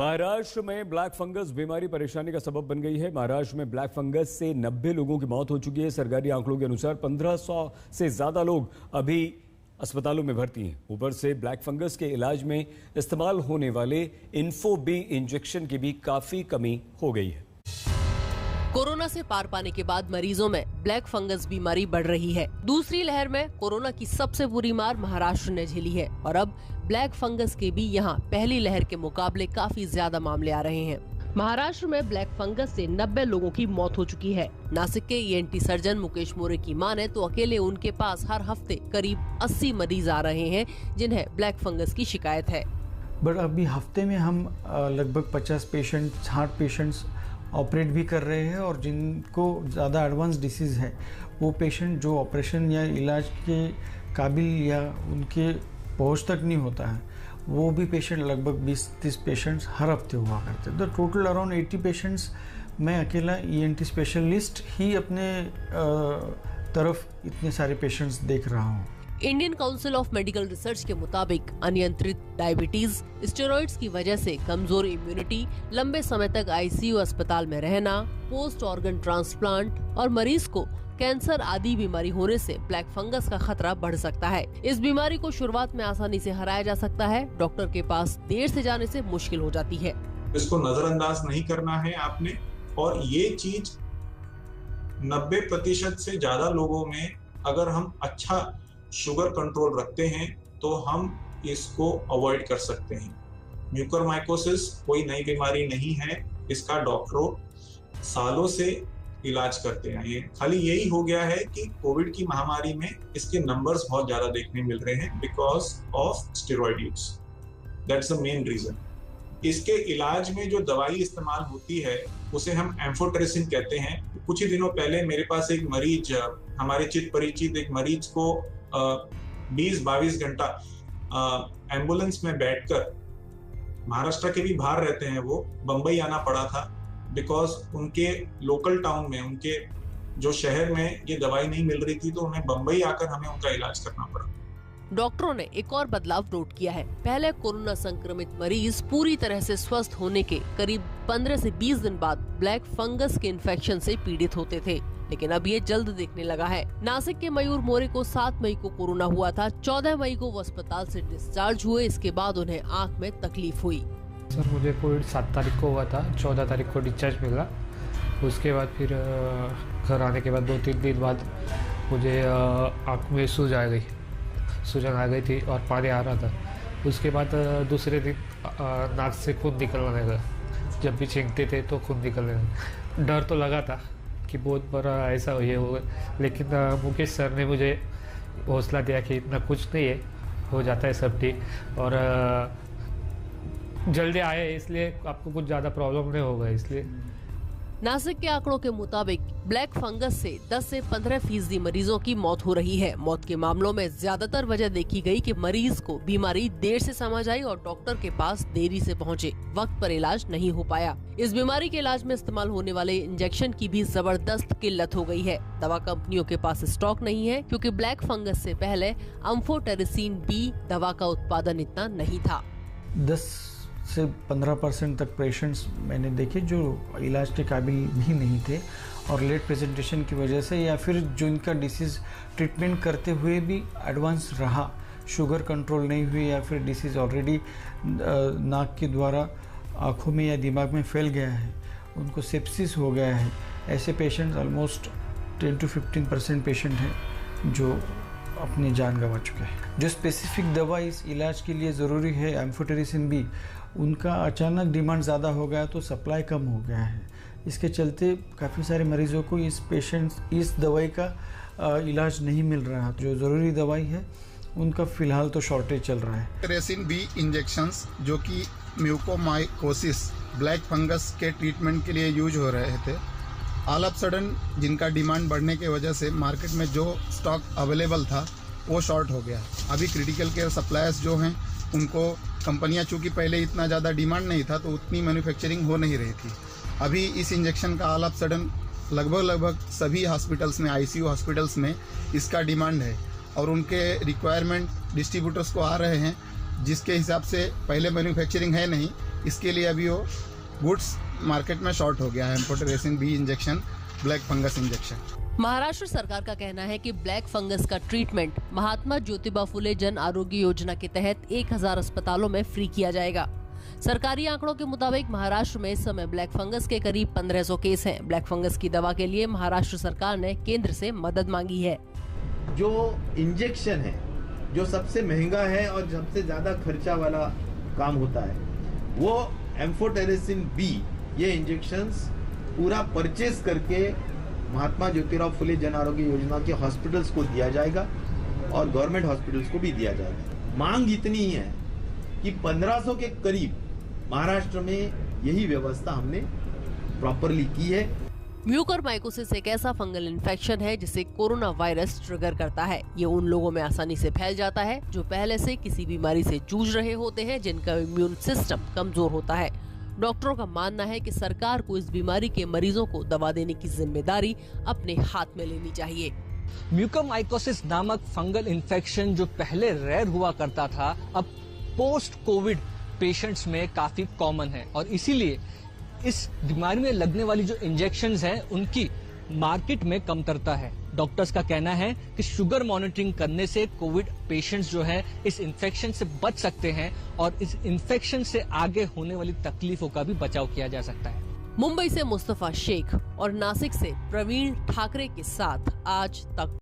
महाराष्ट्र में black fungus बीमारी परेशानी का सबब बन गई है। महाराष्ट्र में ब्लैक फंगस से 90 लोगों की मौत हो चुकी है। सरकारी आंकड़ों के अनुसार 1500 से ज्यादा लोग अभी अस्पतालों में भर्ती हैं। ऊपर से ब्लैक फंगस के इलाज में इस्तेमाल होने वाले इन्फो-बी इंजेक्शन की भी काफी कमी हो गई है। कोरोना से पार पाने के बाद मरीजों में ब्लैक फंगस बीमारी बढ़ रही है। दूसरी लहर में कोरोना की सबसे बुरी मार महाराष्ट्र ने झेली है और अब ब्लैक फंगस के भी यहाँ पहली लहर के मुकाबले काफी ज्यादा मामले आ रहे हैं। महाराष्ट्र में ब्लैक फंगस से 90 लोगों की मौत हो चुकी है। नासिक के ENT सर्जन मुकेश मोरे की माने तो अकेले उनके पास हर हफ्ते करीब 80 मरीज आ रहे हैं जिन्हें ब्लैक फंगस की शिकायत है। बट अभी हफ्ते में हम लगभग 50 पेशेंट हार्ट पेशेंट्स ऑपरेट भी कर रहे हैं और जिनको ज़्यादा एडवांस डिसीज़ है वो पेशेंट जो ऑपरेशन या इलाज के काबिल या उनके पहुंच तक नहीं होता है वो भी पेशेंट लगभग 20-30 पेशेंट्स हर हफ्ते हुआ करते हैं। तो टोटल अराउंड 80 पेशेंट्स मैं अकेला ENT स्पेशलिस्ट ही अपने तरफ इतने सारे पेशेंट्स देख रहा हूँ। Indian council of medical research के मुताबिक अनियंत्रित डायबिटीज, स्टेरॉइड्स की वजह से कमजोर इम्यूनिटी, लंबे समय तक ICU अस्पताल में रहना, पोस्ट ऑर्गन ट्रांसप्लांट और मरीज को कैंसर आदि बीमारी होने से ब्लैक फंगस का खतरा बढ़ सकता है। इस बीमारी को शुरुआत में आसानी से हराया जा सकता है। डॉक्टर के पास देर से जाने से मुश्किल हो जाती है। इसको नजरअंदाज नहीं करना है आपने, और ये चीज 90% से ज्यादा लोगों में अगर हम अच्छा शुगर कंट्रोल रखते हैं तो हम इसको अवॉइड कर सकते हैं। म्यूकरमाइकोसिस कोई नई बीमारी नहीं है, इसका डॉक्टरों सालों से इलाज करते आए हैं। खाली यही हो गया है कि कोविड की महामारी में इसके नंबर्स बहुत ज्यादा देखने मिल रहे हैं because of steroid use. That's the main reason. इसके इलाज में जो दवाई इस्तेमाल होती है उसे हम एम्फोटेरिसिन कहते हैं। कुछ ही दिनों पहले मेरे पास एक मरीज, हमारे चित परिचित एक मरीज को 20-22 घंटा एम्बुलेंस में बैठकर, महाराष्ट्र के भी बाहर रहते हैं वो, बंबई आना पड़ा था बिकॉज उनके लोकल टाउन में, उनके जो शहर में ये दवाई नहीं मिल रही थी तो उन्हें बंबई आकर हमें उनका इलाज करना पड़ा। डॉक्टरों ने एक और बदलाव नोट किया है। पहले कोरोना संक्रमित मरीज पूरी तरह से स्वस्थ होने के करीब 15 से 20 दिन बाद ब्लैक फंगस के इन्फेक्शन से पीड़ित होते थे, लेकिन अब ये जल्द दिखने लगा है। नासिक के मयूर मोरे को 7 मई को कोरोना हुआ था। 14 मई को वो अस्पताल से डिस्चार्ज हुए। इसके बाद उन्हें आंख में तकलीफ हुई। सर मुझे कोविड 7 तारीख को हुआ था, 14 तारीख को डिस्चार्ज मिला। उसके बाद फिर घर आने के बाद 2-3 दिन बाद मुझे आँख में सूजन आ गई थी और पानी आ रहा था। उसके बाद दूसरे दिन नाक से खून निकलने लगा। जब भी छींकते थे तो खून निकलने लगा। डर तो लगा था कि बहुत बड़ा ऐसा ये होगा, लेकिन मुकेश सर ने मुझे हौसला दिया कि इतना कुछ नहीं है, हो जाता है सब ठीक, और जल्दी आए इसलिए आपको कुछ ज़्यादा प्रॉब्लम नहीं होगा। इसलिए नासिक के आंकड़ों के मुताबिक ब्लैक फंगस से 10 से 15% मरीजों की मौत हो रही है। मौत के मामलों में ज्यादातर वजह देखी गई कि मरीज को बीमारी देर से समझ आई और डॉक्टर के पास देरी से पहुंचे, वक्त पर इलाज नहीं हो पाया। इस बीमारी के इलाज में इस्तेमाल होने वाले इंजेक्शन की भी जबरदस्त किल्लत हो गई है। दवा कंपनियों के पास स्टॉक नहीं है क्योंकि ब्लैक फंगस से पहले एम्फोटेरिसिन B दवा का उत्पादन इतना नहीं था। 10 से 15% तक पेशेंट्स मैंने देखे जो इलाज के काबिल भी नहीं थे और लेट प्रेजेंटेशन की वजह से, या फिर जो इनका डिसीज़ ट्रीटमेंट करते हुए भी एडवांस रहा, शुगर कंट्रोल नहीं हुई, या फिर डिसीज़ ऑलरेडी नाक के द्वारा आँखों में या दिमाग में फैल गया है, उनको सेप्सिस हो गया है। ऐसे पेशेंट्स ऑलमोस्ट 10 to 15% पेशेंट हैं जो अपनी जान गंवा चुके हैं। जो स्पेसिफिक दवा इस इलाज के लिए ज़रूरी है एम्फोटेरिसिन B, उनका अचानक डिमांड ज़्यादा हो गया तो सप्लाई कम हो गया है। इसके चलते काफ़ी सारे मरीजों को इस दवाई का इलाज नहीं मिल रहा। जो ज़रूरी दवाई है उनका फ़िलहाल तो शॉर्टेज चल रहा है। रेसिन B इंजेक्शंस जो कि म्यूकोमाइकोसिस ब्लैक फंगस के ट्रीटमेंट के लिए यूज हो रहे थे, ऑल ऑफ सडन जिनका डिमांड बढ़ने की वजह से मार्केट में जो स्टॉक अवेलेबल था वो शॉर्ट हो गया। अभी क्रिटिकल केयर सप्लायर्स जो हैं उनको कंपनियां, चूँकि पहले इतना ज़्यादा डिमांड नहीं था तो उतनी मैन्युफैक्चरिंग हो नहीं रही थी। अभी इस इंजेक्शन का ऑल ऑफ सडन लगभग सभी हॉस्पिटल्स में, ICU हॉस्पिटल्स में इसका डिमांड है और उनके रिक्वायरमेंट डिस्ट्रीब्यूटर्स को आ रहे हैं जिसके हिसाब से पहले मैन्युफैक्चरिंग है नहीं, इसके लिए अभी वो गुड्स मार्केट में शॉर्ट हो गया है। Amphotericin B injection, black fungus injection. Maharashtra सरकार का कहना है कि ब्लैक फंगस का ट्रीटमेंट महात्मा ज्योतिबा फुले जन आरोग्य योजना के तहत 1000 अस्पतालों में फ्री किया जाएगा। सरकारी आंकड़ों के मुताबिक महाराष्ट्र में इस समय ब्लैक फंगस के करीब 1500 केस हैं। ब्लैक फंगस की दवा के लिए महाराष्ट्र सरकार ने केंद्र से मदद मांगी है। जो इंजेक्शन है, जो सबसे महंगा है और सबसे ज्यादा खर्चा वाला काम होता है, वो एम्फोटेरेसिन बी, ये इंजेक्शंस पूरा परचेज करके महात्मा ज्योतिराव फुले जन आरोग्य योजना के हॉस्पिटल्स को दिया जाएगा और गवर्नमेंट हॉस्पिटल्स को भी दिया जाएगा। मांग इतनी ही है कि 1500 के करीब महाराष्ट्र में यही व्यवस्था हमने प्रॉपरली की है। म्यूकरमाइकोसिस एक ऐसा फंगल इन्फेक्शन है जिसे कोरोना वायरस ट्रिगर करता है। ये उन लोगों में आसानी से फैल जाता है जो पहले से किसी बीमारी से जूझ रहे होते हैं, जिनका इम्यून सिस्टम कमजोर होता है। डॉक्टरों का मानना है कि सरकार को इस बीमारी के मरीजों को दवा देने की जिम्मेदारी अपने हाथ में लेनी चाहिए। म्यूकरमाइकोसिस नामक फंगल इन्फेक्शन जो पहले रेयर हुआ करता था, अब पोस्ट कोविड पेशेंट्स में काफी कॉमन है और इसीलिए इस बीमारी में लगने वाली जो इंजेक्शंस हैं उनकी मार्केट में कमतरता है। डॉक्टर्स का कहना है कि शुगर मॉनिटरिंग करने से कोविड पेशेंट्स जो हैं इस इन्फेक्शन से बच सकते हैं और इस इन्फेक्शन से आगे होने वाली तकलीफों का भी बचाव किया जा सकता है। मुंबई से मुस्तफा शेख और नासिक से प्रवीण ठाकरे के साथ आज तक।